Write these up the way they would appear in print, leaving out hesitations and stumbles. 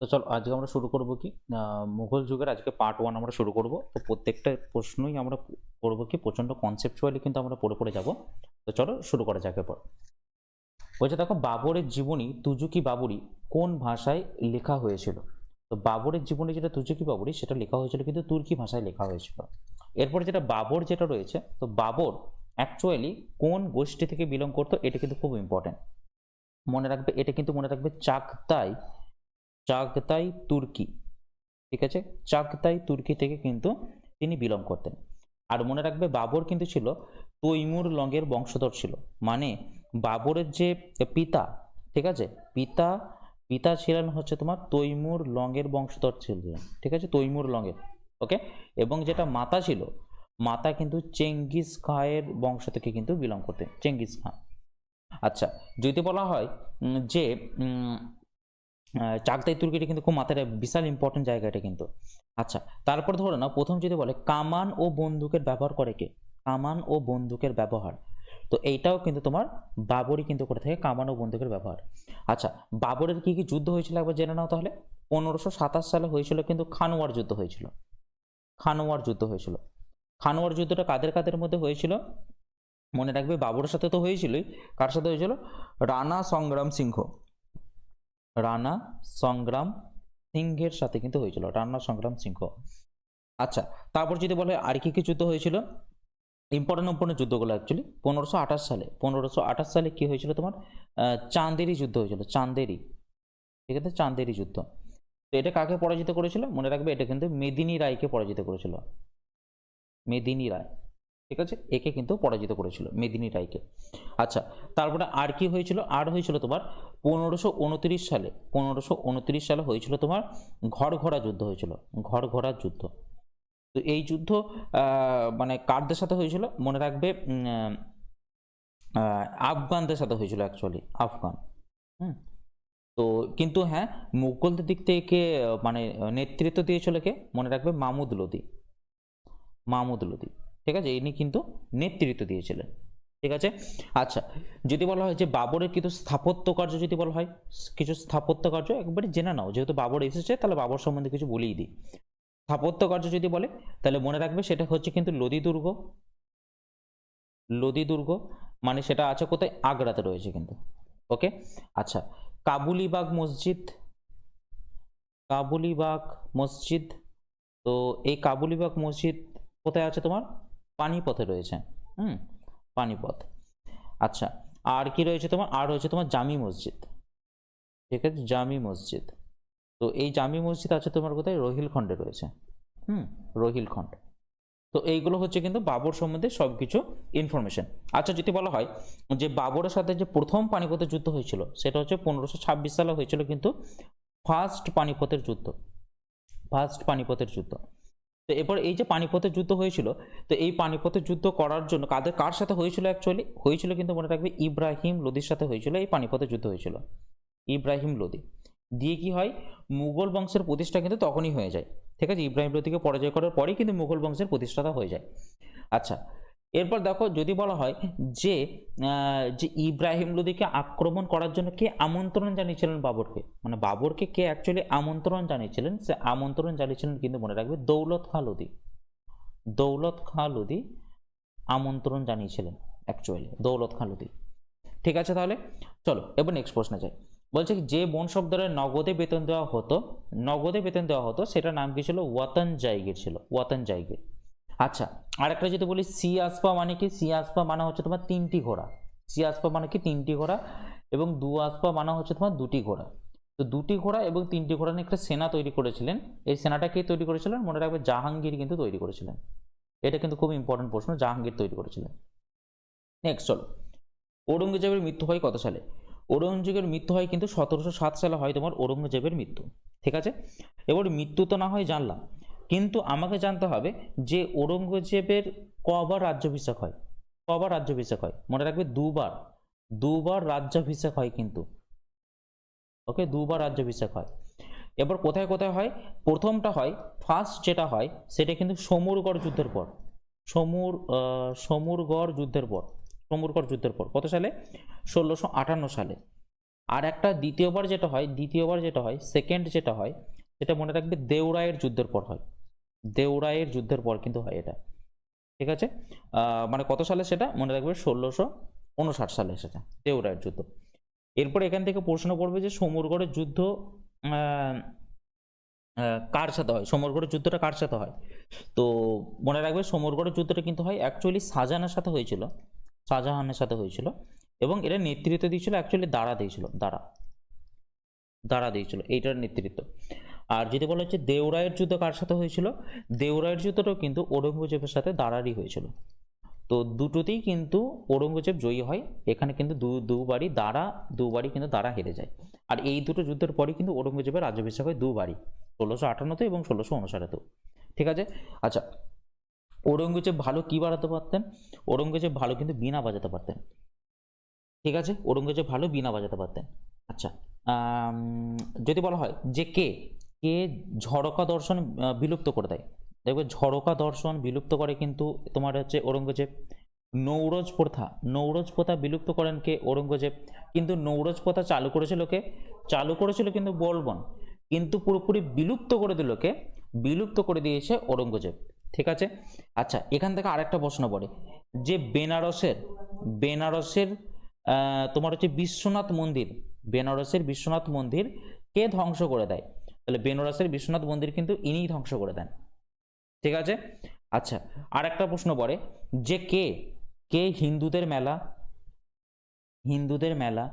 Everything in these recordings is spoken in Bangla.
তো চলো আজকে আমরা শুরু করব কি মুঘল যুগের আজকে পার্ট 1 আমরা শুরু করব। তো প্রত্যেকটা প্রশ্নই আমরা করব কি প্রচন্ড কনসেপচুয়ালি কিন্তু আমরা পড়ে যাব। তো চলো শুরু করা যাক। এরপর বলছে দেখো বাবরের জীবনী তুজুকি বাবরি কোন ভাষায় লেখা হয়েছিল। তো বাবরের জীবনী যেটা তুজুকি বাবরি সেটা লেখা হয়েছিল কিন্তু তুর্কি ভাষায় লেখা হয়েছিল। এরপর যেটা বাবর যেটা রয়েছে, তো বাবর অ্যাকচুয়ালি কোন গোষ্ঠী থেকে বিলং করতো এটা কিন্তু খুব ইম্পর্টেন্ট মনে রাখবে। এটা কিন্তু মনে রাখবে চাগতাই চাগতাই তুর্কি, ঠিক আছে, চাগতাই তুর্কি থেকে কিন্তু তিনি বিলং করতেন। আর মনে রাখবে বাবর কিন্তু ছিল তৈমুর লংয়ের বংশধর ছিল, মানে বাবরের যে পিতা, ঠিক আছে, পিতা পিতা ছিলেন হচ্ছে তোমার তৈমুর লংয়ের বংশধর ছিলেন, ঠিক আছে, তৈমুর লংয়ের। ওকে, এবং যেটা মাতা ছিল, মাতা কিন্তু চেঙ্গিস খাঁয়ের বংশ থেকে কিন্তু বিলং করতেন, চেঙ্গিস খান। আচ্ছা, যদি বলা হয় যে চাগতাই তুর্কিটা কিন্তু খুব মাথায় বিশাল ইম্পর্টেন্ট জায়গা এটা কিন্তু। আচ্ছা, তারপর ধরো না প্রথম যদি বলে কামান ও বন্দুকের ব্যবহার করে কে, কামান ও বন্দুকের ব্যবহার, তো এইটাও কিন্তু তোমার বাবরই কিন্তু করে থাকে কামান ও বন্দুকের ব্যবহার। আচ্ছা, বাবরের কি কি যুদ্ধ হয়েছিল একবার জেনে নাও তাহলে। 1527 সালে হয়েছিল কিন্তু খানোয়ার যুদ্ধ হয়েছিল, খানোয়ার যুদ্ধ হয়েছিল। খানোয়ার যুদ্ধটা কাদের কাদের মধ্যে হয়েছিল মনে রাখবে, বাবরের সাথে তো হয়েছিলই, কার সাথে হয়েছিল, রানা সংগ্রাম সিংহ, রানা সংগ্রাম সিংহের সাথে কিন্তু হয়েছিল, রানা সংগ্রাম সিংহ। আচ্ছা, তারপর যদি বলে আর কি কি যুদ্ধ হয়েছিল, ইম্পর্টেন্ট যুদ্ধগুলো অ্যাকচুয়ালি 1528 সালে কি হয়েছিল তোমার, চাঁদেরি যুদ্ধ হয়েছিল, চাঁদেরি, ঠিক আছে, চাঁদেরি যুদ্ধ। তো এটা কাকে পরাজিত করেছিল মনে রাখবে, এটা কিন্তু মেদিনী রায়কে পরাজিত করেছিল, মেদিনী রায়, ঠিক আছে, একে কিন্তু পরাজিত করেছিল মেদিনী রায়কে। আচ্ছা, তারপরে আর কি হয়েছিল, আর হয়েছিল তোমার 1529 সালে হয়েছিল তোমার ঘরঘরা যুদ্ধ হয়েছিল, ঘরঘরা যুদ্ধ। তো এই যুদ্ধ মানে কারদের সাথে হয়েছিল মনে রাখবে, আফগানদের সাথে হয়েছিল অ্যাকচুয়ালি, আফগান। হুম, তো কিন্তু হ্যাঁ, মুঘলদের দিক থেকে মানে নেতৃত্ব দিয়েছিল কে মনে রাখবে, মাহমুদ লোদি, মাহমুদ লোদি, ঠিক আছে, ইনি কিন্তু নেতৃত্ব দিয়েছিলেন, ঠিক আছে। আচ্ছা, যদি বলা হয় যে বাবরের কিছু স্থাপত্য কার্য, যদি বলা হয় কিছু স্থাপত্য কার্য একবারে জেনে নাও, যেহেতু বাবর এসেছে তাহলে বাবর সম্বন্ধে কিছু বলেই দিই। স্থাপত্য কার্য যদি বলে তাহলে মনে রাখবে সেটা হচ্ছে কিন্তু লোদি দুর্গ, লোদি দুর্গ, মানে সেটা আছে কোথায়, আগ্রাতে রয়েছে কিন্তু। ওকে, আচ্ছা, কাবুলিবাগ মসজিদ, কাবুলিবাগ মসজিদ, তো এই কাবুলিবাগ মসজিদ কোথায় আছে তোমার, পানিপথে রয়েছে। হুম, পানিপথ। আচ্ছা, আর কি রয়েছে তোমার, আর রয়েছে তোমার জামি মসজিদ, ঠিক আছে, জামি মসজিদ। তো এই জামি মসজিদ আছে তোমার কোথায়, রোহিলখণ্ডে রয়েছে। হুম, রোহিলখণ্ড। তো এইগুলো হচ্ছে কিন্তু বাবর সম্বন্ধে সবকিছু ইনফরমেশন। আচ্ছা, যদি বলা হয় যে বাবরের সাথে যে প্রথম পানিপথের যুদ্ধ হয়েছিল সেটা হচ্ছে 1526 সালে হয়েছিল কিন্তু ফার্স্ট পানিপথের যুদ্ধ, ফার্স্ট পানিপথের যুদ্ধ। তো এরপর এই যে পানিপথের যুদ্ধ হয়েছিল, তো এই পানিপথের যুদ্ধ করার জন্য কার সাথে হয়েছিল অ্যাকচুয়ালি, হয়েছিল কিন্তু মনে রাখবে ইব্রাহিম লোদির সাথে হয়েছিল, এই পানিপথের যুদ্ধ হয়েছিল ইব্রাহিম লোদি দিয়ে। কি হয়, মুঘল বংশের প্রতিষ্ঠা কিন্তু তখনই হয়ে যায়, ঠিক আছে, ইব্রাহিম লোদিকে পরাজয় করার পরেই কিন্তু মুঘল বংশের প্রতিষ্ঠাতা হয়ে যায়। আচ্ছা, এরপর দেখো যদি বলা হয় যে যে ইব্রাহিম লোদিকে আক্রমণ করার জন্য কে আমন্ত্রণ জানিয়েছিলেন বাবরকে, মানে বাবরকে কে অ্যাকচুয়ালি আমন্ত্রণ জানিয়েছিলেন, সে আমন্ত্রণ জানিয়েছিলেন কিন্তু মনে রাখবে দৌলত খাঁ লোদি, দৌলত খাঁ লোদি আমন্ত্রণ জানিয়েছিলেন অ্যাকচুয়ালি, দৌলত খাঁ লোদি। ঠিক আছে, তাহলে চলো এবার নেক্সট প্রশ্নে যাই। বলছে যে বনশব্দরে নগদে বেতন দেওয়া হতো, নগদে বেতন দেওয়া হতো সেটার নাম কি ছিল, ওয়াতন জায়গির ছিল, ওয়াতন জায়গির। আচ্ছা, আরেকটা যদি বলি সি আসপা মানে কি, সি আসপা মানে হচ্ছে তোমার তিনটি ঘোড়া, সি আসপা মানে কি তিনটি ঘোড়া, এবং দু আসপা মানে হচ্ছে তোমার দুটি ঘোড়া। তো দুটি ঘোড়া এবং তিনটি ঘোড়া নিয়ে একটা সেনা তৈরি করেছিলেন, এই সেনাটা কে তৈরি করেছিলেন মনে রাখবে, জাহাঙ্গীর কিন্তু তৈরি করেছিলেন। এটা কিন্তু খুব ইম্পর্টেন্ট প্রশ্ন, জাহাঙ্গীর তৈরি করেছিলেন। নেক্সট চলো, ঔরঙ্গজেবের মৃত্যু হয় কত সালে, ঔরঙ্গজেবের মৃত্যু হয় কিন্তু 1707 সালে হয় তোমার ঔরঙ্গজেবের মৃত্যু, ঠিক আছে। এবার মৃত্যু তো না হয় জানলাম, কিন্তু আমাকে জানতে হবে যে ঔরঙ্গজেবের কবার রাজ্যাভিষেক হয়, কবার রাজ্যাভিষেক হয় মনে রাখবে, দুবার, দুবার রাজ্যাভিষেক হয় কিন্তু। ওকে, দুবার রাজ্যাভিষেক হয়। এবার কোথায় কোথায় হয়, প্রথমটা হয়, ফার্স্ট যেটা হয় সেটা কিন্তু সমরগড় যুদ্ধের পর, সমরগড় যুদ্ধের পর, সমরগড় যুদ্ধের পর কত সালে, 1658 সালে, আর একটা দ্বিতীয়বার যেটা হয় সেকেন্ড যেটা হয় সেটা মনে রাখবে দেওরায়ের যুদ্ধের পর হয়, দেওরায়ের যুদ্ধের পর কিন্তু হয় এটা, ঠিক আছে। মানে কত সালে সেটা মনে রাখবে, 1659 সালে সেটা দেওরায়ের যুদ্ধ। এরপরে এখান থেকে প্রশ্ন করবে যে সমরগড়ের যুদ্ধ কার সাথে হয়, সমরগড়ের যুদ্ধটা কার সাথে হয়। তো মনে রাখবে সমরগড়ের যুদ্ধটা কিন্তু হয় অ্যাকচুয়ালি শাহজাহানের সাথে হয়েছিল, শাহজাহানের সাথে হয়েছিল, এবং এর নেতৃত্ব দিয়েছিল অ্যাকচুয়ালি দারা দিয়েছিল, দারা দিয়েছিল এইটার নেতৃত্ব। আর যদি বলা হচ্ছে দেওরায়ের যুদ্ধ কার সাথে হয়েছিল, দেওরায়ের যুদ্ধটাও কিন্তু ঔরঙ্গজেবের সাথে দারারই হয়েছিল। তো দুটোতেই কিন্তু ঔরঙ্গজেব জয়ী হয়, এখানে কিন্তু দুবারই কিন্তু দারা হেরে যায়। আর এই দুটো যুদ্ধের পরই কিন্তু ঔরঙ্গজেবের রাজ্যাভিষেক হয় দুবারই, 1658 এবং 1659। ঠিক আছে। আচ্ছা, ঔরঙ্গজেব ভালো কি বাজাতে পারতেন, ঔরঙ্গজেব ভালো কিন্তু বীণা বাজাতে পারতেন, ঠিক আছে, ঔরঙ্গজেব ভালো বীণা বাজাতে পারতেন। আচ্ছা, যদি বলা হয় যে কে কে ঝড়কা দর্শন বিলুপ্ত করে দেয়, দেখবে ঝড়কা দর্শন বিলুপ্ত করে কিন্তু তোমার হচ্ছে ঔরঙ্গজেব। নৌরজ প্রথা বিলুপ্ত করেন কে, ঔরঙ্গজেব। কিন্তু নৌরজ প্রথা চালু করেছিল কে, চালু করেছিল কিন্তু বোলবন, কিন্তু পুরোপুরি বিলুপ্ত করে দিল কে, বিলুপ্ত করে দিয়েছে ঔরঙ্গজেব, ঠিক আছে। আচ্ছা, এখান থেকে আরেকটা প্রশ্ন পড়ে যে বেনারসের তোমার হচ্ছে বিশ্বনাথ মন্দির, বেনারসের বিশ্বনাথ মন্দির কে ধ্বংস করে দেয়, তাহলে বেনারসের বিশ্বনাথ মন্দির কিন্তু ইনিই ধ্বংস করে দেন, ঠিক আছে। আচ্ছা, আর একটা প্রশ্ন পড়ে যে কে কে হিন্দুদের মেলা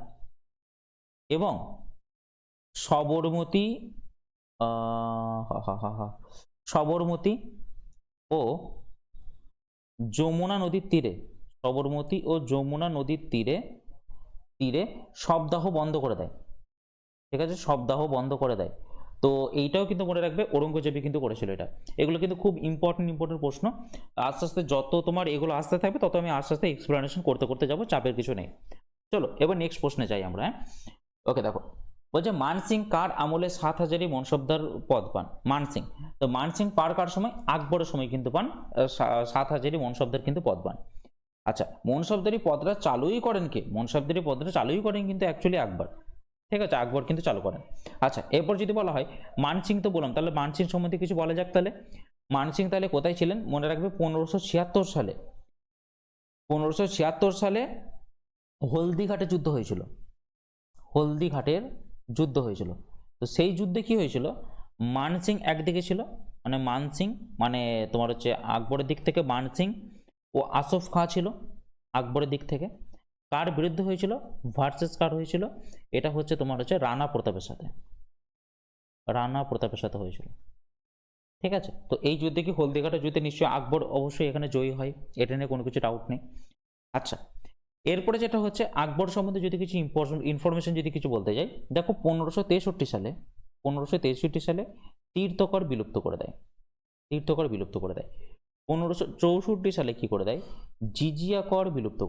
এবং সবরমতী সবরমতী ও যমুনা নদীর তীরে, সবরমতী ও যমুনা নদীর তীরে শবদাহ বন্ধ করে দেয়, ঠিক আছে, শবদাহ বন্ধ করে দেয়। তো এইটাও কিন্তু মনে রাখবে ঔরঙ্গজেবই কিন্তু করেছিল এটা। এগুলো কিন্তু খুব ইম্পর্টেন্ট প্রশ্ন, আস্তে আস্তে যত তোমার এগুলো আসতে থাকবে তত আমি আস্তে আস্তে এক্সপ্লেনেশন করতে যাবো, চাপের কিছু নেই। চলো এবার নেক্সট প্রশ্নে যাই আমরা। হ্যাঁ, ওকে, দেখো বলছে মানসিং কার আমলে 7,000 মনসবদার পদ পান, মানসিং। তো মানসিং কার সময়, আকবরের সময় কিন্তু পান 7,000 মনসবদার কিন্তু পদ পান। আচ্ছা, মনসবদারি পদটা চালুই করেন কে, মনসবদারি পদটা চালুই করেন কিন্তু অ্যাকচুয়ালি আকবর, ঠিক আছে, আকবর কিন্তু চালু করেন। আচ্ছা, এরপর যদি বলা হয় মানসিং, তো বললাম, তাহলে মানসিং সম্বন্ধে কিছু বলা যাক। তাহলে মানসিং তাহলে কোথায় ছিলেন, মনে রাখবে 1576 সালে, 1576 সালে হলদিঘাটে যুদ্ধ হয়েছিল, হলদিঘাটের যুদ্ধ হয়েছিল। তো সেই যুদ্ধে কি হয়েছিল, মানসিং একদিকে ছিল, মানে মানসিং মানে তোমার হচ্ছে আকবরের দিক থেকে মানসিং ও আসফ খাঁ ছিল আকবরের দিক থেকে। কার বিরুদ্ধে হয়েছিল, ভার্সেস কার হয়েছিল, এটা হচ্ছে তোমার হচ্ছে রানা প্রতাপের সাথে, রানা প্রতাপের সাথে হয়েছিল, ঠিক আছে। তো এই যুদ্ধে কি হলদিঘাটের যুদ্ধে নিশ্চয়ই আকবর অবশ্যই এখানে জয়ী হয়, এটা নিয়ে কোনো কিছু ডাউট নেই। আচ্ছা, এরপরে যেটা হচ্ছে আকবর সম্বন্ধে যদি কিছু ইনফরমেশন যদি কিছু বলতে যাই, দেখো 1563 সালে তীর্থকর বিলুপ্ত করে দেয়, 1564 সালে কি করে দেয়, জিজিয়া কর বিলুপ্ত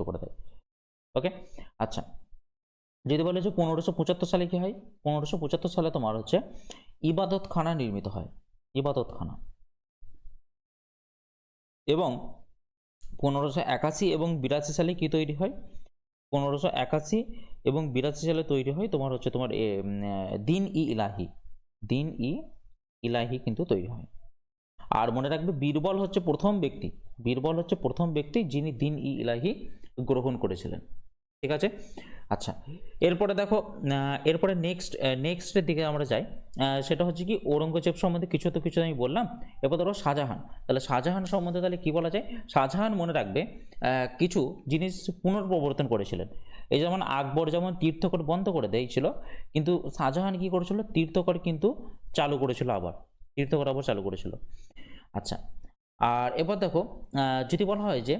করে দেয়, ওকে। আচ্ছা, যদি বলে যে 1575 সালে কি হয়, 1575 সালে তোমার হচ্ছে ইবাদতখানা নির্মিত হয়, ইবাদতখানা। এবং 1581 এবং 82 সালে কি তৈরি হয়, 1581 এবং 82 সালে তৈরি হয় তোমার হচ্ছে তোমার দিন ই ইলাহি কিন্তু তৈরি হয়। আর মনে রাখবে বীরবল হচ্ছে প্রথম ব্যক্তি যিনি দিন ই ইলাহি গ্রহণ করেছিলেন, ঠিক আছে। আচ্ছা, এরপরে দেখো, এরপরে নেক্সটের দিকে আমরা যাই, সেটা হচ্ছে কি ঔরঙ্গজেব সম্বন্ধে কিছু আমি বললাম। এরপর ধরো শাহজাহান, তাহলে শাহজাহান সম্বন্ধে তাহলে কি বলা যায়, শাহজাহান মনে রাখবে কিছু জিনিস পুনর্প্রবর্তন করেছিলেন। এই যেমন আকবর যেমন তীর্থকর বন্ধ করে দিয়েছিল, কিন্তু শাহজাহান কি করেছিল, তীর্থকর কিন্তু চালু করেছিল, আবার চালু করেছিল। আচ্ছা, আর এবার দেখো যদি বলা হয় যে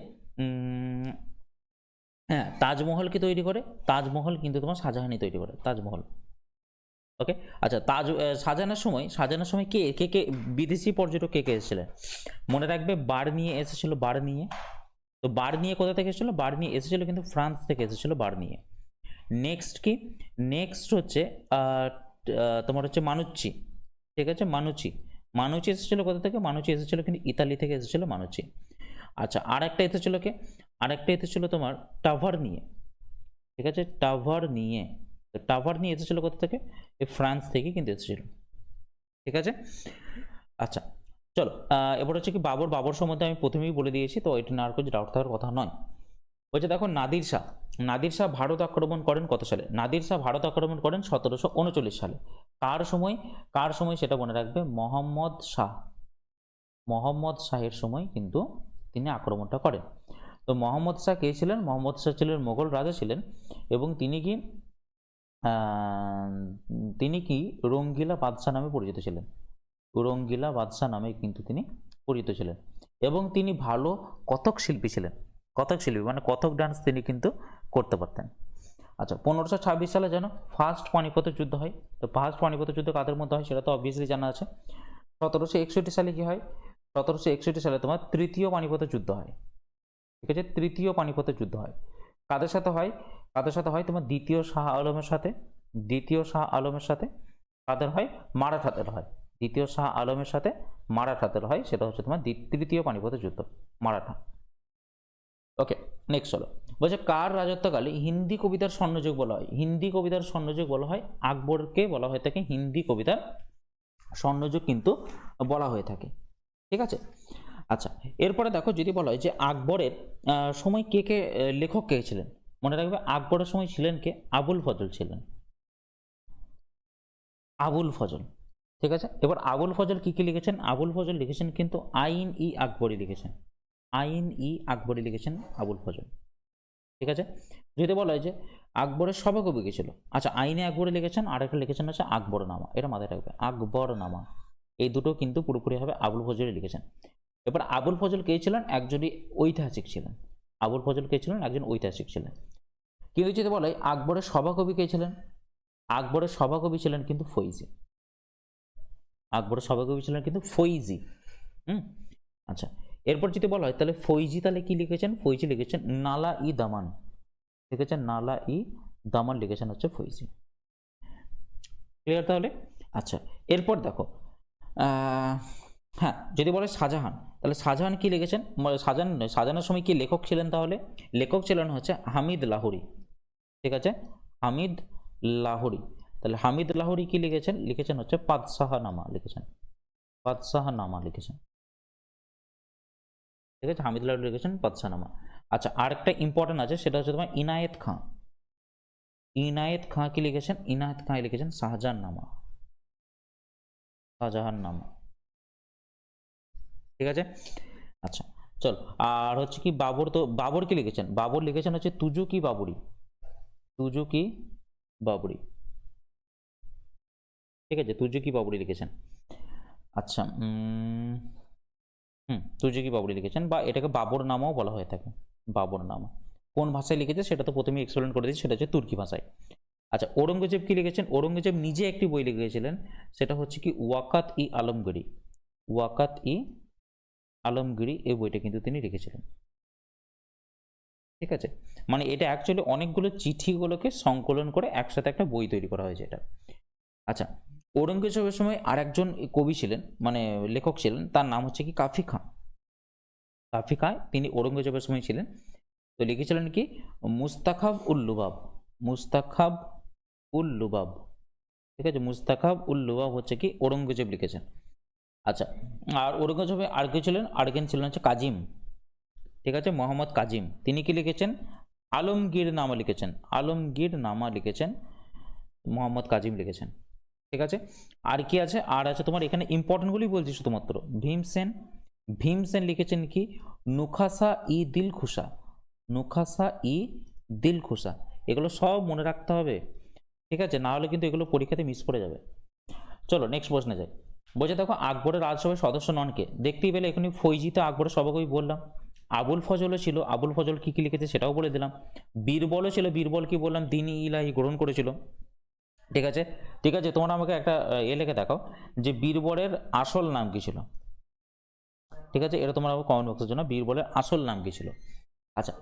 হ্যাঁ, তাজমহল কি তৈরি করে, তাজমহল কিন্তু তোমার শাহজাহানই তৈরি করে, তাজমহল, ওকে। আচ্ছা, সাজানোর সময় কে কে কে বিদেশি পর্যটক কে কে এসেছিলেন, মনে রাখবে বার নিয়ে এসেছিল, তো বার নিয়ে কোথা থেকে এসেছিল, বার নিয়ে এসেছিল কিন্তু ফ্রান্স থেকে এসেছিল বার নিয়ে। নেক্সট কি, নেক্সট হচ্ছে তোমার হচ্ছে মানুচ্চি, ঠিক আছে, মানুচি এসেছিল কোথা থেকে, মানুচি এসেছিল কিন্তু ইতালি থেকে এসেছিল মানুচি। আচ্ছা, আরেকটা এসেছিল কে, আরেকটা এসেছিল তোমার টাভার নিয়ে, ঠিক আছে, টাভার নিয়ে, টাভার নিয়ে এসেছিল কোথা থেকে, এই ফ্রান্স থেকে কিন্তু এসেছিল। ঠিক আছে, আচ্ছা চলো এবার হচ্ছে কি বাবর, বাবর সম্বন্ধে আমি প্রথমেই বলে দিয়েছি, তো এটা না আর কিছু ডাউট থাকার কথা নয়। বলছে দেখো নাদির শাহ, নাদির শাহ ভারত আক্রমণ করেন কত সালে? নাদির শাহ ভারত আক্রমণ করেন 1739 সালে। কার সময়, কার সময় সেটা মনে রাখবে, মোহাম্মদ শাহ, মোহাম্মদ শাহের সময় কিন্তু তিনি আক্রমণটা করেন। তো মোহাম্মদ শাহ কে ছিলেন? মোহাম্মদ শাহ ছিলেন মোগল রাজা ছিলেন, এবং তিনি কি রঙ্গিলা বাদশাহ নামে পরিচিত ছিলেন, রঙ্গিলা বাদশাহ নামে কিন্তু তিনি পরিচিত ছিলেন, এবং তিনি ভালো কথক শিল্পী ছিলেন, কথক শিল্পী মানে কথক ডান্স তিনি কিন্তু করতে পারতেন। আচ্ছা 1526 সালে যেন ফার্স্ট পানিপথের যুদ্ধ হয়। তো ফার্স্ট পানিপথের যুদ্ধ কাদের মধ্যে হয় সেটা তো অবভিয়াসলি জানা আছে। 1761 সালে কি হয়? 1761 সালে তোমার তৃতীয় পানিপথের যুদ্ধ হয়। ঠিক আছে, তৃতীয় পানিপথের যুদ্ধ হয়। কাদের সাথে হয়? কাদের সাথে হয়? তোমার দ্বিতীয় শাহ আলমের সাথে, দ্বিতীয় শাহ আলমের সাথে। কাদের হয়? মারাঠাদের হয়। দ্বিতীয় শাহ আলমের সাথে মারাঠাদের হয়, সেটা হচ্ছে তোমার তৃতীয় পানিপথের যুদ্ধ, মারাঠা। ওকে নেক্সট চলো, বলছে কার রাজত্বকালে হিন্দি কবিতার স্বর্ণযুগ বলা হয়? হিন্দি কবিতার স্বর্ণযুগ বলা হয় আকবরকে, বলা হয়ে থাকে হিন্দি কবিতার স্বর্ণযুগ কিন্তু বলা হয়ে থাকে। ঠিক আছে, আচ্ছা এরপরে দেখো যদি বলা হয় যে আকবরের সময় কে কে লেখক কে ছিলেন, মনে রাখবে আকবরের সময় ছিলেন কে? আবুল ফজল ছিলেন, আবুল ফজল। ঠিক আছে, এবার আবুল ফজল কি কি লিখেছেন? আবুল ফজল লিখেছেন কিন্তু আইন ই আকবরী লিখেছেন, আইন ই আকবরী লিখেছেন আবুল ফজল। ঠিক আছে, যদি বলা হয় যে আকবরের সভাকবি কে ছিল, আচ্ছা আইনে আকবরী লিখেছেন, আর একটা লিখেছেন হচ্ছে আকবরনামা, এটা মাথায় রাখবে আকবরনামা, এই দুটো কিন্তু পুরোপুরি হবে আবুল ফজলই লিখেছেন। এবার আবুল ফজল কে ছিলেন? একজনই ঐতিহাসিক ছিলেন, আবুল ফজল কে ছিলেন? একজন ঐতিহাসিক ছিলেন। কিন্তু যদি বলা হয় আকবরের সভাকবি কে ছিলেন, আকবরের সভাকবি ছিলেন কিন্তু ফৈজি, আকবরের সভাকবি ছিলেন কিন্তু ফৈজি। আচ্ছা এরপর যদি বলা হয় তাহলে ফৈজি তাহলে কি লিখেছেন? ফৈজি লিখেছেন নালা ই দামান, ঠিক আছে, নালা ই দামান লিখেছেন হচ্ছে ফৈজি। ক্লিয়ার তাহলে? আচ্ছা এরপর দেখো হ্যাঁ যদি বলে শাহজাহান, তাহলে শাহজাহান কি লিখেছেন? শাহজাহান নয়, শাহজাহানের সময় কি লেখক ছিলেন? তাহলে লেখক ছিলেন হচ্ছে হামিদ লাহোরি। ঠিক আছে, হামিদ লাহোরি। তাহলে হামিদ লাহোরি কি লিখেছেন? লিখেছেন হচ্ছে পাদশাহনামা লিখেছেন, পাদশাহনামা লিখেছেন। ঠিক আছে, হামিদ লাহোরি লিখেছেন পাদশাহনামা। আচ্ছা আরেকটা ইম্পর্টেন্ট আছে, সেটা হচ্ছে তোমার ইনায়েত খাঁ। ইনায়েত খাঁ কি লিখেছেন? ইনায়েত খাঁ লিখেছেন শাহজাহান নামা, শাহজাহান নামা। ঠিক আছে, আচ্ছা চল আর হচ্ছে কি বাবর, তো বাবর কি লিখেছেন? বাবর লিখেছেন হচ্ছে তুজু কি বাবরি, তুজু কি বাবরি। ঠিক আছে, তুজু কি বাবরি লিখেছেন। আচ্ছা তুজু কি বাবরি লিখেছেন, বা এটাকে বাবর নামাও বলা হয়ে থাকে, বাবর নামা। কোন ভাষায় লিখেছে সেটা তো প্রথমে এক্সপ্লেন করে দিচ্ছি, সেটা হচ্ছে তুর্কি ভাষায়। আচ্ছা ঔরঙ্গজেব কি লিখেছেন? ঔরঙ্গজেব নিজে একটি বই লিখেছিলেন, সেটা হচ্ছে কি ওয়াকাত ই আলমগীরি, ওয়াকাত ই আলমগীরি, এই বইটা কিন্তু তিনি লিখেছিলেন। ঠিক আছে, মানে এটা অ্যাকচুয়ালি অনেকগুলো চিঠিগুলোকে সংকলন করে একসাথে একটা বই তৈরি করা হয়েছে এটা। আচ্ছা ঔরঙ্গজেবের সময় আর একজন কবি ছিলেন, মানে লেখক ছিলেন, তার নাম হচ্ছে কি কাফি খাঁ। কাফি খাঁ তিনি ঔরঙ্গজেবের সময় ছিলেন, তো লিখেছিলেন কি মুস্তাখাব উল লুবাব, মুস্তাখাব উল লুবাব। ঠিক আছে, মুস্তাখাব উল লুবাব হচ্ছে কি ঔরঙ্গজেব লিখেছেন। আচ্ছা আর ঔরঙ্গজেবে আর কে ছিলেন? আরেকজন ছিলেন হচ্ছে কাজিম। ঠিক আছে, মোহাম্মদ কাজিম, তিনি কি লিখেছেন? আলমগীর নামা লিখেছেন, আলমগীর নামা লিখেছেন, মোহাম্মদ কাজিম লিখেছেন। ঠিক আছে, আর কি আছে? আর আছে তোমার এখানে ইম্পর্টেন্টগুলি বলছি শুধুমাত্র। ভীমসেন, ভীমসেন লিখেছেন কি নুখাসা ই দিল খুশা, নুখাসা ই দিল খুশা। এগুলো সব মনে রাখতে হবে, ঠিক আছে, না হলে কিন্তু এগুলো পরীক্ষাতে মিস করে যাবে। চলো নেক্সট প্রশ্নে যাই। বলছে দেখো আকবরের রাজসভার সদস্য নন কে? দেখতেই পেলে এখানে ফৈজিতে আকবরের সভাকবি বললাম, আবুল ফজলও ছিল, আবুল ফজল কি কি লিখেছে সেটাও বলে দিলাম, বীরবলও ছিল, বীরবল কি বললাম দিনী ইলাহি গ্রহণ করেছিল। ঠিক আছে, ঠিক আছে, তোমরা আমাকে একটা লিখে দেখাও যে বীরবলের আসল নাম কি ছিল। ঠিক আছে, এটা তোমরা কমেন্ট বক্সের জন্য, বীরবলের আসল নাম কি ছিল। আচ্ছা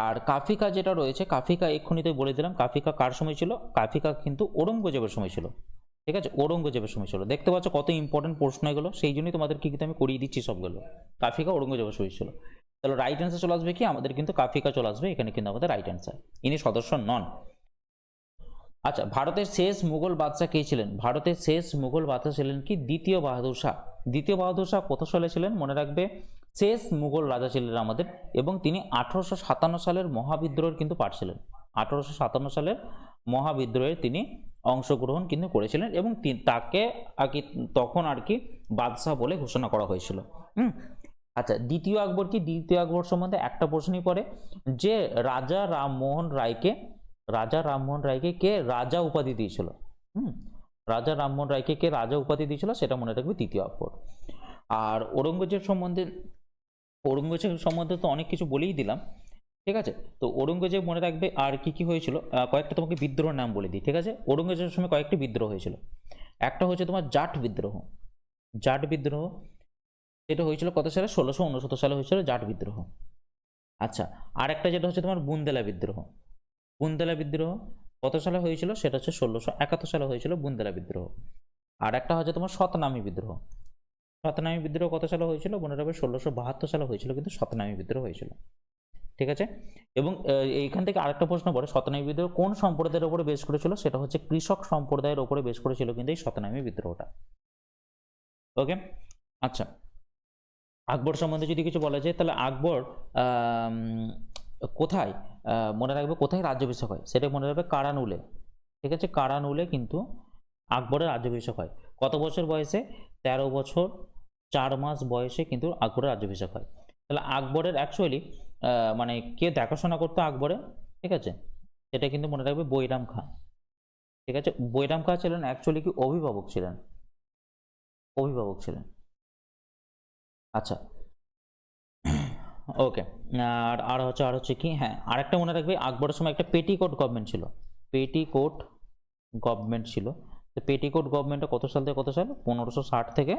আর কাফিকা যেটা রয়েছে, কাফিকা এক্ষুনিতে বলে দিলাম, কাফিকা কার সময় ছিল? কাফিকা কিন্তু ঔরঙ্গজেবের সময় ছিল। ঠিক আছে, ঔরঙ্গজেবের সময় ছিল। দেখতে পাচ্ছ কত ইম্পর্টেন্ট প্রশ্ন এগুলো, সেই জন্যই তোমাদেরকে কিন্তু আমি করিয়ে দিচ্ছি সবগুলো। কাফিকা ঔরঙ্গজেবের সময় ছিল। তাহলে রাইট অ্যান্সার চলে আসবে কি আমাদের কিন্তু কাফিকা চলে আসবে, এখানে কিন্তু আমাদের রাইট অ্যান্সার, ইনি সদস্য নন। আচ্ছা, ভারতের শেষ মুঘল বাদশাহ কে ছিলেন? ভারতের শেষ মুঘল বাদশাহ ছিলেন কি দ্বিতীয় বাহাদুর শাহ। দ্বিতীয় বাহাদুর শাহ কত সালে ছিলেন মনে রাখবে, শেষ মুঘল রাজা ছিলেন আমাদের, এবং তিনি 1857 সালের মহাবিদ্রোহের কিন্তু পার্ট ছিলেন। 1857 সালের মহাবিদ্রোহে তিনি অংশগ্রহণ কিন্তু করেছিলেন, এবং তাকে আর কি তখন আর কি বাদশাহ বলে ঘোষণা করা হয়েছিল। আচ্ছা, দ্বিতীয় আকবর কি? দ্বিতীয় আকবর সম্বন্ধে একটা প্রশ্নই পড়ে যে রাজা রামমোহন রায়কে কে রাজা উপাধি দিয়েছিল? রাজা রামমোহন রায়কে কে রাজা উপাধি দিয়েছিল সেটা মনে রাখবে দ্বিতীয় আকবর। আর ঔরঙ্গজেব সম্বন্ধে তো অনেক কিছু বলেই দিলাম, ঠিক আছে। তো ঔরঙ্গজেব মনে রাখবে আর কি কি হয়েছিল, কয়েকটা তোমাকে বিদ্রোহের নাম বলে দিই, ঠিক আছে। ঔরঙ্গজেবের সময় কয়েকটি বিদ্রোহ হয়েছিল। একটা হচ্ছে তোমার জাট বিদ্রোহ। সেটা হয়েছিল কত সালে? 1669 সালে হয়েছিল জাট বিদ্রোহ। আচ্ছা, আর একটা যেটা হচ্ছে তোমার বুন্দেলা বিদ্রোহ কত সালে হয়েছিল? সেটা হচ্ছে 1671 সালে হয়েছিল বুন্দেলা বিদ্রোহ। আর একটা হচ্ছে তোমার শতনামী বিদ্রোহ কত সালে হয়েছিল মনে রাখবে? 1672 সালে হয়েছিল কিন্তু শতনামী বিদ্রোহ হয়েছিল, ঠিক আছে। এবং এইখান থেকে আরেকটা প্রশ্ন পড়ে, শতনামী বিদ্রোহ কোন সম্প্রদায়ের উপরে বেশ করেছিল? সেটা হচ্ছে কৃষক সম্প্রদায়ের উপরে বেশ করেছিল কিন্তু এই শতনামী বিদ্রোহটা। ওকে, আচ্ছা, আকবর সম্বন্ধে যদি কিছু বলা যায় তাহলে আকবর কোথায় মনে রাখবে কোথায় রাজ্যাভিষেক হয়? সেটা মনে রাখবে কারানুলে, ঠিক আছে। কারানুলে কিন্তু আকবরের রাজ্যাভিষেক হয়। কত বছর বয়সে? 13 বছর 4 মাস বয়সে কিন্তু আকবরের রাজ্যাভিষেক হয়। তাহলে আকবরের অ্যাকচুয়ালি মানে কে দেখাশোনা করতো আকবরে, ঠিক আছে, সেটা কিন্তু মনে রাখবে বৈরাম খাঁ, ঠিক আছে। বৈরাম খাঁ ছিলেন অ্যাকচুয়ালি কি অভিভাবক ছিলেন। আচ্ছা, ওকে। আর হচ্ছে কি, হ্যাঁ, আরেকটা মনে রাখবে আকবরের সময় একটা পেটিকোট গভর্নমেন্ট ছিল। তো পেটিকোট গভর্নমেন্টটা কত সাল থেকে কত সাল? 1560 থেকে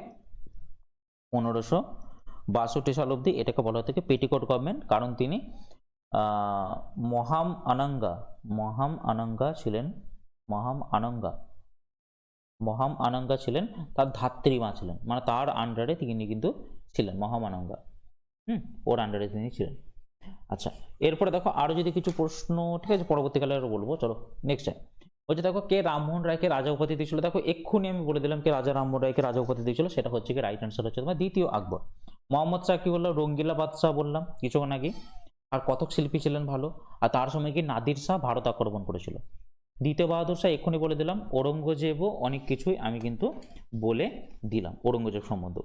1562 সাল অবধি এটাকে বলা হতো পেটিকোট গভর্নমেন্ট, কারণ তিনি মহাম আনঙ্গা ছিলেন তার ধাত্রীমা ছিলেন, মানে তার আন্ডারে তিনি কিন্তু ছিলেন মহাম আনঙ্গা, ওর আন্ডারে তিনি ছিলেন। আচ্ছা, এরপরে দেখো আরো যদি কিছু প্রশ্ন, ঠিক আছে, পরবর্তীকালে আরো বলবো। চলো নেক্সট টাইম বলছে, দেখো কে রামমোহন রায়কে রাজা উপাধি দিয়েছিল? দেখো এক্ষুনি আমি বলে দিলাম কে রাজা রামমোহন রায়কে রাজা উপাধি দিয়েছিল, সেটা হচ্ছে কি রাইট অ্যান্সার হচ্ছে তোমার দ্বিতীয় আকবর। মোহাম্মদ শাহ কি বললাম? রঙ্গিলা বাদশাহ বললাম কিছুক্ষণ আগে। আর কতক শিল্পী ছিলেন ভালো, আর তার সময় কি নাদির শাহ ভারত আক্রমণ করেছিল। দ্বিতীয় বাহাদুর শাহ এক্ষুনি বলে দিলাম। ঔরঙ্গজেবও অনেক কিছুই আমি কিন্তু বলে দিলাম ঔরঙ্গজেব সম্বন্ধে,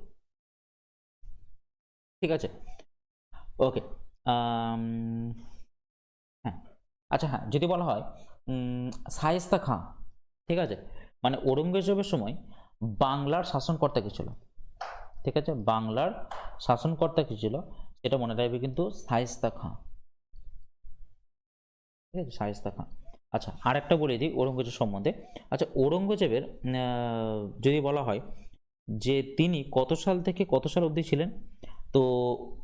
ঠিক আছে। ওকে, হ্যাঁ, আচ্ছা, হ্যাঁ, যদি বলা হয় শায়েস্তা খাঁ, ঠিক আছে, মানে ঔরঙ্গজেবের সময় বাংলার শাসনকর্তা কি ছিল? ঠিক আছে, বাংলার শাসনকর্তা কি ছিল সেটা মনে রাখবে কিন্তু শায়েস্তা খাঁ, ঠিক আছে, শায়েস্তা খাঁ। আচ্ছা, আর একটা বলে দিই ঔরঙ্গজেব সম্বন্ধে। আচ্ছা, ঔরঙ্গজেবের যদি বলা হয় যে তিনি কত সাল থেকে কত সাল অবধি ছিলেন, তো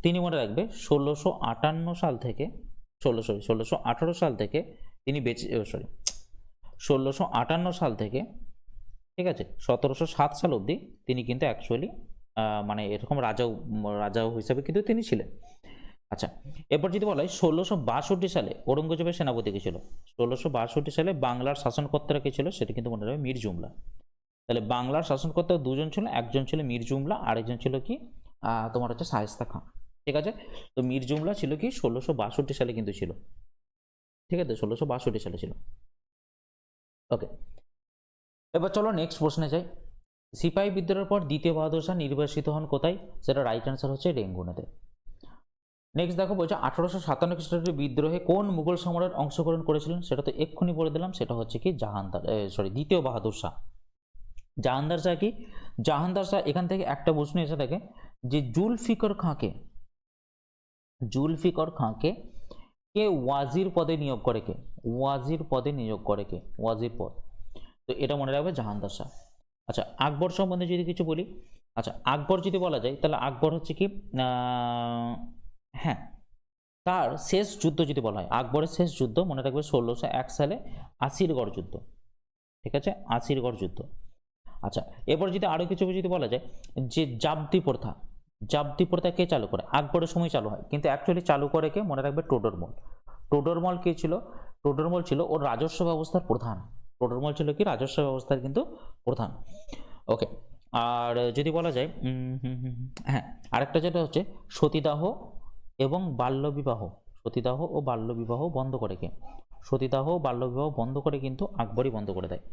তিনি মনে রাখবে 1618 সাল থেকে 1618 সাল থেকে তিনি বেঁচে, 1658 সাল থেকে, ঠিক আছে, 1707 সাল অবধি তিনি কিন্তু অ্যাকচুয়ালি মানে এরকম রাজা হিসাবে কিন্তু তিনি ছিলেন। আচ্ছা, এরপর যদি বলা হয় 1662 সালে ঔরঙ্গজেবের সেনাপতি কে ছিল? 1662 সালে বাংলার শাসনকর্তারা কে ছিল? সেটা কিন্তু মনে রাখবে মীর জুমলা। তাহলে বাংলার শাসনকর্তা দুজন ছিল, একজন ছিল মীর জুমলা, আরেকজন ছিল কি তোমার হচ্ছে শায়েস্তা খাঁ, ঠিক আছে। তো মীর জুমলা ছিল কি 1662 সালে কিন্তু ছিল, ঠিক আছে, 1662 সালে ছিল। ওকে, এবার চলো নেক্সট প্রশ্নে যাই। সিপাহী বিদ্রোহের পর দ্বিতীয় বাহাদুর শাহ নির্বাসিত হন কোথায়? সেটা রাইট অ্যান্সার হচ্ছে রেঙ্গুনেতে। নেক্সট দেখো বলছে 1857 খ্রিস্টাব্দে বিদ্রোহে কোন মুঘল সম্রাট অংশগ্রহণ করেছিলেন? সেটা তো এক্ষুনি বলে দিলাম, সেটা হচ্ছে কি দ্বিতীয় বাহাদুর শাহ। জাহানদার শাহ কি? জাহানদার শাহ, এখান থেকে একটা প্রশ্ন এসে থাকে যে জুলফিকর খাঁকে কে ওয়াজির পদে নিয়োগ করে কে? ওয়াজির পদ, তো এটা মনে রাখবে জাহানদার শাহ। আচ্ছা, আকবর সম্বন্ধে যদি কিছু বলি, আচ্ছা, আকবর যদি বলা যায় তাহলে আকবর হচ্ছে কি, হ্যাঁ, তার শেষ যুদ্ধ যদি বলা হয়, আকবরের শেষ যুদ্ধ মনে রাখবে 1601 সালে আসিরগড় যুদ্ধ, ঠিক আছে, আসিরগড় যুদ্ধ। আচ্ছা, এরপর যদি আরো কিছু যদি বলা যায় যে জাবতি জাবতি প্রথা কে চালু করে? আকবরের সময় চালু হয়, কিন্তু অ্যাকচুয়ালি চালু করে কে? মনে রাখবে টোডরমল। টোডরমল কে ছিল? টোডরমল ছিল ওর রাজস্ব ব্যবস্থার প্রধান। টোডরমল ছিল কি? রাজস্ব ব্যবস্থার কিন্তু প্রধান। ওকে, আর যদি বলা যায় হ্যাঁ, আরেকটা যেটা হচ্ছে সতীদাহ এবং বাল্যবিবাহ, সতীদাহ ও বাল্যবিবাহ বন্ধ করে কে? সতীদাহ ও বাল্যবিবাহ বন্ধ করে কিন্তু আকবরই বন্ধ করে দেয়।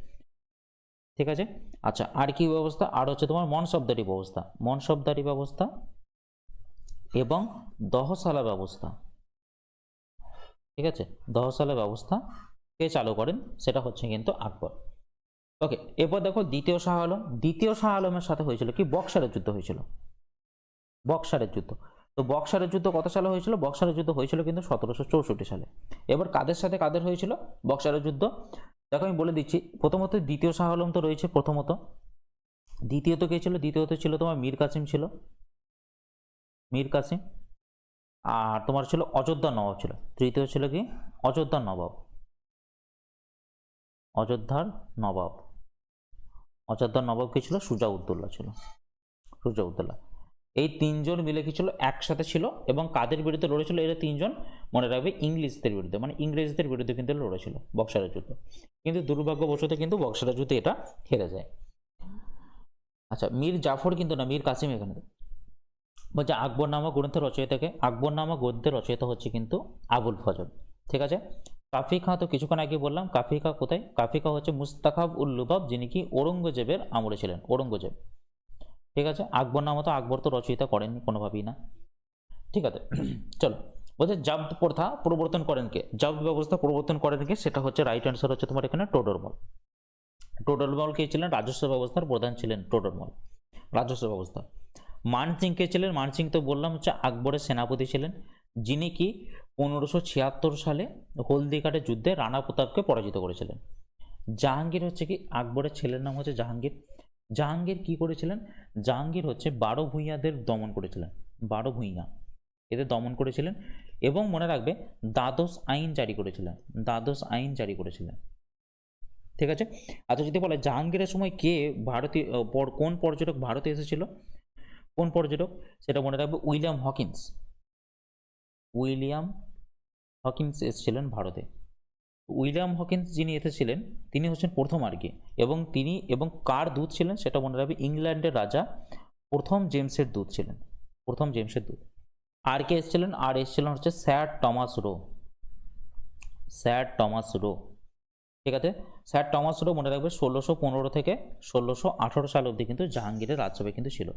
ঠিক আছে, আচ্ছা আর কি ব্যবস্থা? আর হচ্ছে তোমার মনসবদারি ব্যবস্থা, মনসবদারি ব্যবস্থা এবং দহশালা ব্যবস্থা। ঠিক আছে, দহশালা ব্যবস্থা কে চালু করেন? সেটা হচ্ছে কিন্তু আকবর। ওকে, এরপর দেখো দ্বিতীয় শাহ আলম। দ্বিতীয় শাহ আলমের সাথে হয়েছিল কি? বক্সারের যুদ্ধ হয়েছিল, বক্সারের যুদ্ধ। তো বক্সারের যুদ্ধ কত সালে হয়েছিল? বক্সারের যুদ্ধ হয়েছিল কিন্তু 1764 সালে। এবার কাদের সাথে কাদের হয়েছিল বক্সারের যুদ্ধ? দেখো আমি বলে দিচ্ছি। প্রথমত দ্বিতীয় শাহ আলম তো রয়েছে প্রথমত। দ্বিতীয়ত কে ছিল? দ্বিতীয়ত ছিল তোমার মীর কাসিম ছিল, মীর কাসিম। আর তোমার ছিল অযোধ্যার নবাব ছিল। তৃতীয় ছিল কি? অযোধ্যার নবাব, অযোধ্যার নবাব। অযোধ্যার নবাব কি ছিল? সুজাউদ্দৌলা ছিল, সুজাউদ্দৌলা। এই তিনজন মিলে কি ছিল? একসাথে ছিল। এবং কাদের বিরুদ্ধে লড়েছিল এরা তিনজন? মনে রাখবে ইংলিশদের বিরুদ্ধে, মানে ইংরেজদের বিরুদ্ধে কিন্তু লড়েছিল বক্সারের যুদ্ধ। কিন্তু দুর্ভাগ্যবশত কিন্তু বক্সারের যুদ্ধে এটা হেরে যায়। আচ্ছা, মীর জাফর কিন্তু না, মীর কাসিম এখানে বলছে আকবরনামা গ্রন্থের রচয়িতাকে? আকবরনামা গ্রন্থের রচয়িতা হচ্ছে কিন্তু আবুল ফজল। ঠিক আছে, কাফি খাঁ তো কিছুক্ষণ আগে বললাম। কাফি খাঁ কোথায়? কাফি খাঁ হচ্ছে মুস্তাখাব উল লুবাব, যিনি কি ঔরঙ্গজেবের আমলে ছিলেন, ঔরঙ্গজেব। ঠিক আছে, আকবরনামা তো আকবর তো রচয়িতা করেননি কোনোভাবেই না। ঠিক আছে, চলো বলছে জব্দ প্রথা প্রবর্তন করেন কে? জব্দ ব্যবস্থা প্রবর্তন করেন কে? সেটা হচ্ছে রাইট অ্যান্সার হচ্ছে তোমার এখানে টোডরমল। টোডরমল কে ছিলেন? রাজস্ব ব্যবস্থার প্রধান ছিলেন টোডরমল, রাজস্ব ব্যবস্থা। মানসিং কে ছিলেন? মানসিং তো বললাম হচ্ছে আকবরের সেনাপতি ছিলেন, যিনি কি 1576 সালে হলদিঘাটের যুদ্ধে রানা প্রতাপকে পরাজিত করেছিলেন। জাহাঙ্গীর হচ্ছে কি? আকবরের ছেলের নাম হচ্ছে জাহাঙ্গীর। জাহাঙ্গীর কি করেছিলেন? জাহাঙ্গীর হচ্ছে 12 ভূঁইয়াদের দমন করেছিলেন, 12 ভূঁইয়া এদের দমন করেছিলেন। এবং মনে রাখবে দ্বাদশ আইন জারি করেছিলেন, দ্বাদশ আইন জারি করেছিলেন। ঠিক আছে, আচ্ছা যদি বলে জাহাঙ্গীরের সময় কে ভারতীয় কোন পর্যটক ভারতে এসেছিল? কোন পর্যটক? সেটা মনে রাখবে উইলিয়াম হকিন্স। উইলিয়াম হকিন্স এসেছিলেন ভারতে। উইলিয়াম হকিন্স যিনি এসেছিলেন তিনি হচ্ছেন প্রথম আর কি। এবং তিনি এবং কার দূত ছিলেন সেটা মনে রাখবে ইংল্যান্ডের রাজা প্রথম জেমসের দূত ছিলেন, প্রথম জেমসের দূত। আর কে এসেছিলেন? আর এসেছিলেন হচ্ছে sir Thomas Roe, sir Thomas Roe. ঠিক আছে, স্যার টমাস রো মনে রাখবে 1615 থেকে 1618 সাল অবধি কিন্তু জাহাঙ্গীরের রাজসভায় কিন্তু ছিল।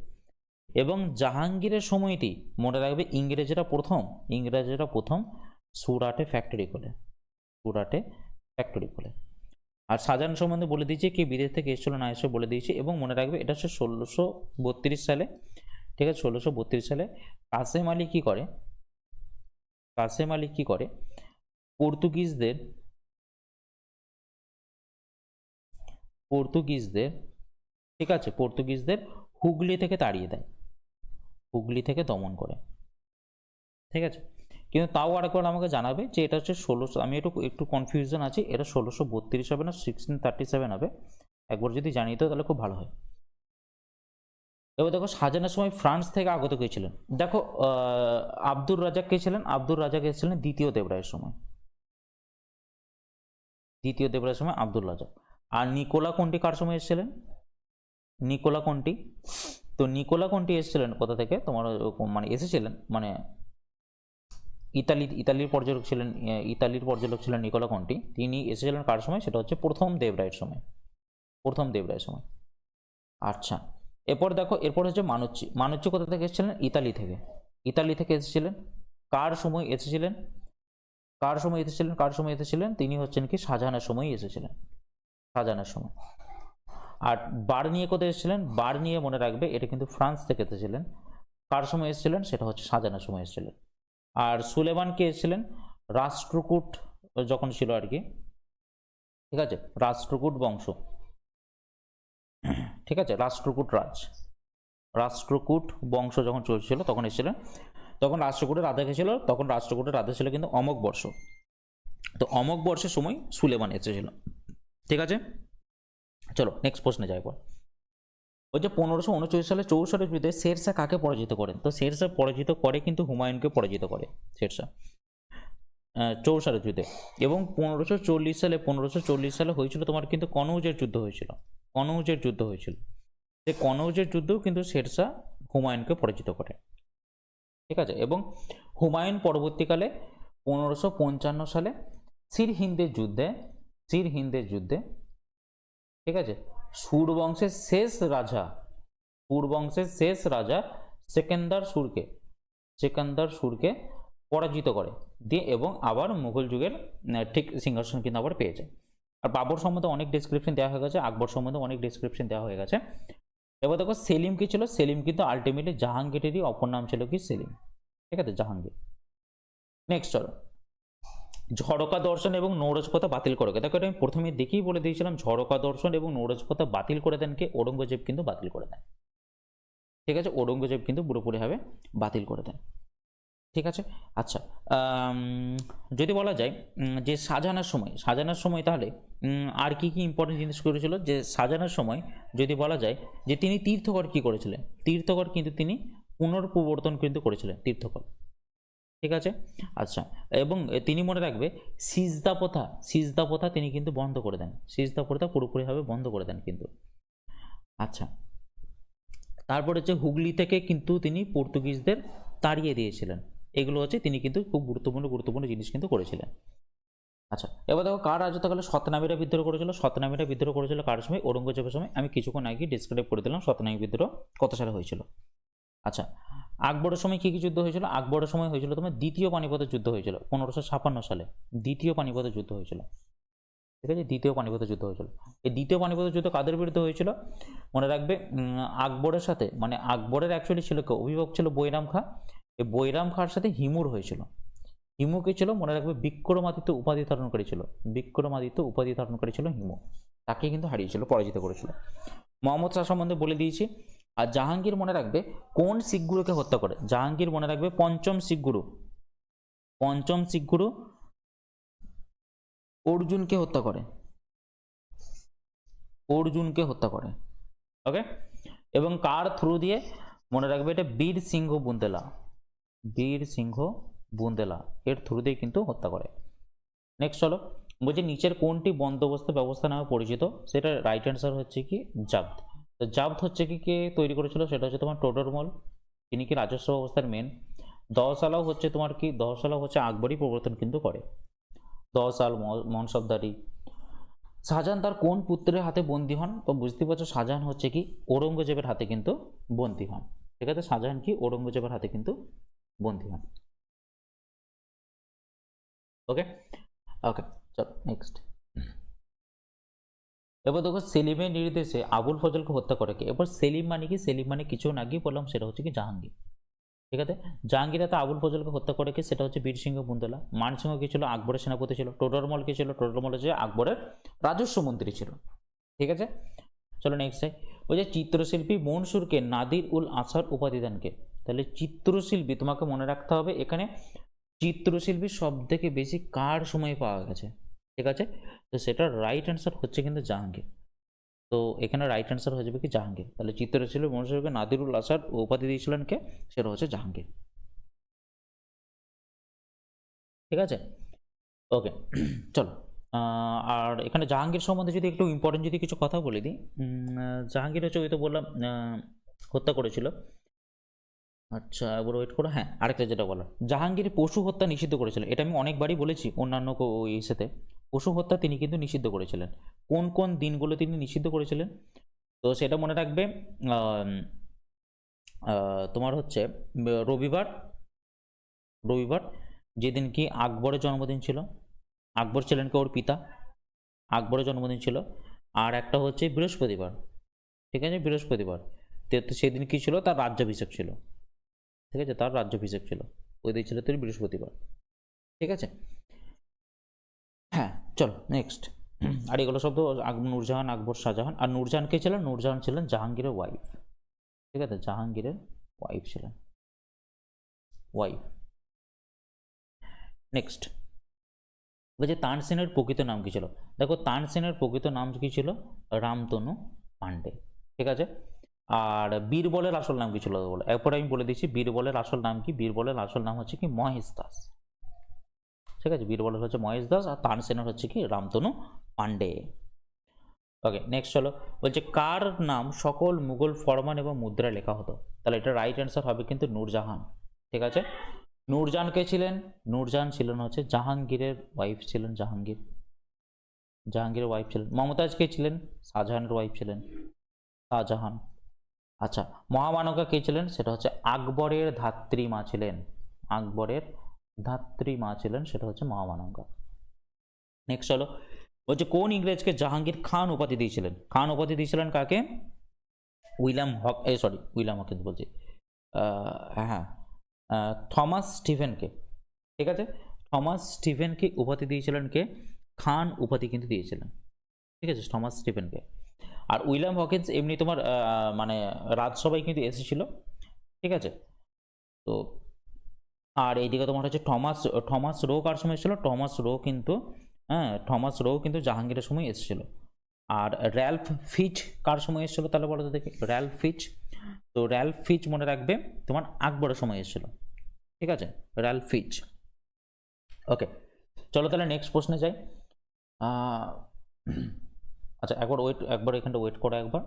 এবং জাহাঙ্গীরের সময়টি মনে রাখবে ইংরেজরা প্রথম সুরাটে ফ্যাক্টরি খোলে, সুরাটে ফ্যাক্টরি খোলে। আর শাহজাহান সম্বন্ধে বলে দিয়েছি কি বিদেশ থেকে এসেছিল না এসে বলে দিয়েছি। এবং মনে রাখবে এটা হচ্ছে 1632 সালে। ঠিক আছে, 1632 সালে কাসেম আলী কি করে? কাসেম আলী কি করে? পর্তুগিজদের ঠিক আছে, পর্তুগিজদের হুগলি থেকে তাড়িয়ে দেয়, হুগলি থেকে দমন করে। ঠিক আছে, কিন্তু তাও আরেকবার আমাকে জানাবে যে এটা হচ্ছে 1600, আমি একটু কনফিউশন আছে, এটা 1632 হবে না 1637 হবে। একবার যদি জানিয়ে দাও তাহলে খুব ভালো হয়। এবার দেখো শাহজাহানের সময় ফ্রান্স থেকে আগত কে ছিলেন? দেখো আব্দুর রাজাক কে ছিলেন? আব্দুর রাজাক এসেছিলেন দ্বিতীয় দেবরায়ের সময়, দ্বিতীয় দেবরায়ের সময় আব্দুর রাজাক। আর নিকোলা কন্টি কার সময় এসেছিলেন? নিকোলা কন্টি। তো নিকোলা কন্টি এসেছিলেন কোথা থেকে? তোমার মানে এসেছিলেন মানে ইতালির পর্যটক ছিলেন, ইতালির পর্যটক ছিলেন নিকোলা কন্টি। তিনি এসেছিলেন কার সময়? সেটা হচ্ছে প্রথম দেবরায়ের সময়, প্রথম দেবরায়ের সময়। আচ্ছা, এরপর দেখো, এরপর হচ্ছে মানুচ্চি। মানুচ্চি কোথা থেকে এসেছিলেন? ইতালি থেকে, ইতালি থেকে এসেছিলেন। কার সময় এসেছিলেন? কার সময় এসেছিলেন? কার সময় এসেছিলেন? তিনি হচ্ছেন কি শাহজাহানের সময় এসেছিলেন, শাহজাহানের সময়। আর বার্নিয়ে কোথায় এসেছিলেন? বার্নিয়ে মনে রাখবে এটা কিন্তু ফ্রান্স থেকে এসেছিলেন। কার সময় এসেছিলেন? সেটা হচ্ছে শাহজাহানের সময় এসেছিলেন। আর সুলেমান কে এসেছিলেন? রাষ্ট্রকূট যখন ছিল আর কি। ঠিক আছে, রাষ্ট্রকূট বংশ। ঠিক আছে, রাষ্ট্রকূট রাষ্ট্রকূট বংশ যখন চলছিল তখন এসেছিলেন। তখন রাষ্ট্রকূটের রাজা কে ছিল? তখন রাষ্ট্রকূটের রাজা ছিল কিন্তু অমোঘ বর্ষ। তো অমোঘ বর্ষের সময় সুলেমান এসেছিল। ঠিক আছে, চলো নেক্সট প্রশ্নে যাই। ওই যে 1539 সালে চৌসারের যুদ্ধে শেরশাহ কাকে পরাজিত করেন? তো শেরশাহ পরাজিত করে কিন্তু হুমায়ুনকে পরাজিত করে শেরশাহ চৌসারের যুদ্ধে। এবং 1540 সালে হয়েছিল তোমার কিন্তু কনৌজের যুদ্ধ হয়েছিল, কনৌজের যুদ্ধ হয়েছিল। সেই কনৌজের যুদ্ধেও কিন্তু শেরশাহ হুমায়ুনকে পরাজিত করে, ঠিক আছে। এবং হুমায়ুন পরবর্তীকালে 1555 সালে সিরহিন্দের যুদ্ধে, সিরহিন্দের যুদ্ধে, ঠিক আছে, সুর বংশের শেষ রাজা, সুর বংশের শেষ রাজা সেকেন্দার সুরকে পরাজিত করে দিয়ে এবং আবার মুঘল যুগের ঠিক সিংহাসন কিন্তু আবার পেয়েছে। আর বাবর সম্বন্ধে অনেক ডেসক্রিপশন দেওয়া হয়ে গেছে, আকবর সম্বন্ধে অনেক ডেসক্রিপশন দেওয়া হয়ে গেছে। এবার দেখো সেলিম কি ছিল? সেলিম কিন্তু আলটিমেটলি জাহাঙ্গীরেরই অপর নাম ছিল কি সেলিম, ঠিক আছে, জাহাঙ্গীর। নেক্সট চলো, ঝড়কা দর্শন এবং নৌরজ প্রথা বাতিল করে। দেখো এটা আমি প্রথমে দেখেই বলে দিয়েছিলাম, ঝড়কা দর্শন এবং নৌরজ প্রথা বাতিল করে দেন কে? ঔরঙ্গজেব কিন্তু বাতিল করে দেন, ঠিক আছে, ঔরঙ্গজেব কিন্তু পুরোপুরিভাবে বাতিল করে দেন, ঠিক আছে। আচ্ছা, যদি বলা যায় যে সাজানোর সময় তাহলে আর কি কি ইম্পর্টেন্ট জিনিস করেছিল? যে সাজানোর সময় যদি বলা যায় যে তিনি তীর্থকর কি করেছিলেন? তীর্থকর কিন্তু তিনি পুনর্প্রবর্তন কিন্তু করেছিলেন, তীর্থকর, ঠিক আছে। আচ্ছা, এবং তিনি মনে রাখবে সিজদা প্রথা তিনি কিন্তু বন্ধ করে দেন, সিজদা প্রথা পুরোপুরিভাবে বন্ধ করে দেন কিন্তু। আচ্ছা, তারপর হচ্ছে হুগলি থেকে কিন্তু তিনি পর্তুগিজদের তাড়িয়ে দিয়েছিলেন। এগুলো হচ্ছে তিনি কিন্তু খুব গুরুত্বপূর্ণ জিনিস কিন্তু করেছিলেন। আচ্ছা, এবার দেখো কার রাজত্বকালে সতনামীরা বিদ্রোহ করেছিল? সতনামীরা বিদ্রোহ করেছিল কার সময়? ঔরঙ্গজেবের সময়। আমি কিছুক্ষণ আগে ডিসক্রাইব করে দিলাম সতনামী বিদ্রোহ কত সালে হয়েছিল। আচ্ছা, আকবরের সময় কি কি যুদ্ধ হয়েছিল? আকবরের সময় হয়েছিল তোমার দ্বিতীয় পানিপথের যুদ্ধ হয়েছিল 1556 সালে, দ্বিতীয় পানিপথের যুদ্ধ হয়েছিল, ঠিক আছে, দ্বিতীয় পানিপথের যুদ্ধ হয়েছিল। এই দ্বিতীয় পানিপথের যুদ্ধ কাদের বিরুদ্ধে হয়েছিল? মনে রাখবে আকবরের সাথে, মানে আকবরের অ্যাকচুয়ালি ছিল কেউ, অভিভাবক ছিল বৈরাম খাঁ। এই বৈরাম খাঁর সাথে হিমুর হয়েছিল। হিমু কে ছিল? মনে রাখবে বিক্রমাদিত্য উপাধি ধারণকারী ছিল, বিক্রমাদিত্য উপাধি ধারণকারী ছিল হিমু, তাকে কিন্তু হারিয়েছিল, পরাজিত করেছিল। মোহাম্মদ শাহ সম্বন্ধে বলে দিয়েছি। আর জাহাঙ্গীর মনে রাখবে কোন শিখ গুরুকে হত্যা করে? জাহাঙ্গীর মনে রাখবে পঞ্চম শিখ গুরু অর্জুনকে হত্যা করে, অর্জুনকে হত্যা করে, ওকে। এবং কার থ্রু দিয়ে? মনে রাখবে এটা বীর সিংহ বুন্দেলা, বীর সিংহ বুন্দেলা এর থ্রু দিয়ে কিন্তু হত্যা করে। নেক্সট চলো, বলছি নিচের কোনটি বন্দোবস্ত ব্যবস্থা নামে পরিচিত? সেটা রাইট অ্যান্সার হচ্ছে কি জাব্দ। তো জাব্দ হচ্ছে কি কে তৈরি করেছিল? সেটা হচ্ছে তোমার টোডরমল, তিনি কি রাজস্ব ব্যবস্থার মেন। দহসালাও হচ্ছে তোমার কি? দহসালাও হচ্ছে আকবরই প্রবর্তন কিন্তু করে, দহসাল মনসবদারি। শাহজাহান তার কোন পুত্রের হাতে বন্দী হন? তো বুঝতে পারছো শাহজাহান হচ্ছে কি ঔরঙ্গজেবের হাতে কিন্তু বন্দী হন, ঠিক আছে, শাহজাহান কি ঔরঙ্গজেবের হাতে কিন্তু বন্দী হন, ওকে ওকে। চলো নেক্সট। এবার দেখো সেলিমের নির্দেশে আবুল ফজলকে হত্যা করে কে? এবার সেলিম মানে কি? সেলিম মানে কিছু আগেই বললাম, সেটা হচ্ছে কি জাহাঙ্গীর, ঠিক আছে। জাহাঙ্গীর হাতে আবুল ফজলকে হত্যা করে কে? সেটা হচ্ছে বীর সিংহ বুন্দেলা। মানসিংহ কি ছিল? আকবরের সেনাপতি ছিল। টোডরমল কি ছিল? টোডরমল হচ্ছে আকবরের রাজস্ব মন্ত্রী ছিল, ঠিক আছে। চলো নেক্সট। ওই যে চিত্রশিল্পী মনসুরকে নাদির উল আসার উপাধি দেন কে? তাহলে চিত্রশিল্পী তোমাকে মনে রাখতে হবে এখানে চিত্রশিল্পী সব থেকে বেশি কার সময় পাওয়া গেছে, ঠিক আছে। তো সেটা রাইট অ্যান্সার হচ্ছে কিন্তু জাহাঙ্গীর। তো এখানে রাইট অ্যান্সার হয়ে যাবে কি জাহাঙ্গীর। তাহলে চিত্রশিল্পী মনসুরকে নাদিরুল আসার উপাধি দিয়েছিলেন কে? সেটা হচ্ছে জাহাঙ্গীর, ঠিক আছে, ওকে। চলো, আর এখানে জাহাঙ্গীর সম্বন্ধে যদি একটু ইম্পর্টেন্ট যদি কিছু কথা বলে দিই, জাহাঙ্গীর হচ্ছে ওই তো বললাম হত্যা করেছিল। আচ্ছা এবার ওয়েট করো, হ্যাঁ আরেকটা যেটা বলা, জাহাঙ্গীর পশু হত্যা নিষিদ্ধ করেছিল। এটা আমি অনেকবারই বলেছি অন্যান্য ইসেতে, পশু হত্যা তিনি কিন্তু নিষিদ্ধ করেছিলেন। কোন কোন দিনগুলো তিনি নিষিদ্ধ করেছিলেন? তো সেটা মনে রাখবে তোমার হচ্ছে রবিবার, রবিবার যেদিন কি আকবরের জন্মদিন ছিল, আকবর ছিলেন কে? ওর পিতা, আকবরের জন্মদিন ছিল। আর একটা হচ্ছে বৃহস্পতিবার, ঠিক আছে, বৃহস্পতিবার সেদিন কি ছিল? তার রাজ্যাভিষেক ছিল, ঠিক আছে, তার রাজ্যাভিষেক ছিল, ওই দিন ছিল তিনি বৃহস্পতিবার, ঠিক আছে। হ্যাঁ চলো নেক্সট। আর এগুলো সব তো নূরজাহান, আকবর, শাহজাহান। আর নূরজাহান কে ছিলেন? নূরজাহান ছিলেন জাহাঙ্গীরের ওয়াইফ, ঠিক আছে, জাহাঙ্গীরের ওয়াইফ ছিলেন, ওয়াইফ। নেক্সট, বলছে তানসেনের প্রকৃত নাম কি ছিল? দেখো তানসেনের প্রকৃত নাম কি ছিল? রামতনু পান্ডে, ঠিক আছে। আর বীরবলের আসল নাম কি ছিল বলো, এরপরে আমি বলে দিচ্ছি বীরবলের আসল নাম কি। বীরবলের আসল নাম হচ্ছে কি মহেশ দাস, ঠিক আছে। বীরবলের হচ্ছে মহেশ দাস, আর তানসেনের হচ্ছে কি রামতনু পান্ডে। ওকে, নেক্সট চলো, বলছে কার নাম সকল মুঘল ফরমান এবং মুদ্রায় লেখা হতো। তাহলে এটা রাইট অ্যান্সার হবে কিন্তু নূরজাহান, ঠিক আছে। নূরজাহান কে ছিলেন? নূরজাহান ছিলেন হচ্ছে জাহাঙ্গীরের ওয়াইফ ছিলেন, জাহাঙ্গীরের ওয়াইফ ছিলেন। মমতাজ কে ছিলেন? শাহজাহানের ওয়াইফ ছিলেন, শাহজাহান। আচ্ছা, মহামানবকা কে ছিলেন? সেটা হচ্ছে আকবরের ধাত্রী মা ছিলেন, আকবরের ধাত্রী মা ছিলেন, সেটা হচ্ছে মহামানবকা। নেক্সট চলো, বলছে কোন ইংরেজকে জাহাঙ্গীর খান উপাধি দিয়েছিলেন? খান উপাধি দিয়েছিলেন কাকে? উইলিয়াম হকিন্স বলছি, হ্যাঁ, থমাস স্টিফেনকে, ঠিক আছে। থমাস স্টিফেনকে উপাধি দিয়েছিলেন কে? খান উপাধি কিন্তু দিয়েছিলেন, ঠিক আছে, থমাস স্টিফেনকে। আর উইলিয়াম হকিন্স এমনি তোমার মানে রাজসভায় কিন্তু এসেছিল, ঠিক আছে। তো আর এইদিকে তোমার হচ্ছে থমাস রো কার সময় এসেছিল? থমাস রো কিন্তু, হ্যাঁ, থমাস রো কিন্তু জাহাঙ্গীরের সময় এসেছিল। আর র্যালফ ফিচ কার সময় এসেছিল তাহলে বলো তো দেখি? র্যালফ ফিচ, তো র্যালফ ফিচ মনে রাখবে তোমার আকবরের সময় এসেছিল, ঠিক আছে, র্যালফ ফিচ। ওকে, চলো তাহলে নেক্সট প্রশ্নে যাই। আচ্ছা, একবার এখানটা ওয়েট করো একবার।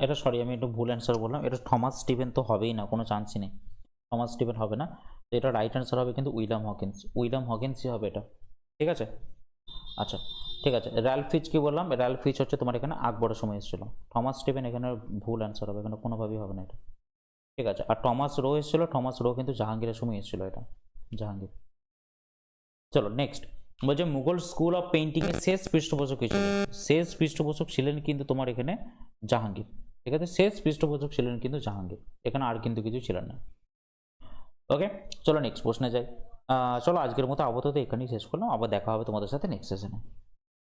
এটা সরি, আমি একটু ভুল অ্যান্সার বললাম। এটা থমাস স্টিভেন তো হবেই না, কোনো চান্সই নেই, থমাস স্টিভেন হবে না। তো এটা রাইট অ্যান্সার হবে কিন্তু উইলিয়াম হকিন্সই হবে এটা, ঠিক আছে। আচ্ছা, ঠিক আছে, র্যালফ ফিচ কি বললাম? র্যালফ ফিচ হচ্ছে তোমার এখানে আকবরের সময় এসেছিল। থমাস স্টিভেন এখানে ভুল অ্যান্সার হবে, এখানে কোনোভাবেই হবে না এটা, ঠিক আছে। আর থমাস রো এসেছিল, থমাস রো কিন্তু জাহাঙ্গীরের সময় এসেছিল, এটা জাহাঙ্গীর। চলো নেক্সট, বলছে মুঘল স্কুল অফ পেইন্টিং এর শেষ পৃষ্ঠপোষক কে ছিলেন? শেষ পৃষ্ঠপোষক ছিলেন কিন্তু তোমার এখানে জাহাঙ্গীর, ঠিক আছে। শেষ পৃষ্ঠপোষক ছিলেন কিন্তু জাহাঙ্গীর, এখানে আর কিন্তু কিছু ছিলেন না। ওকে, চলো নেক্সট প্রশ্নে যাই। চলো আজকের মতো আপাতত এখানেই শেষ করলাম, আবার দেখা হবে তোমাদের সাথে নেক্সট সেশনে।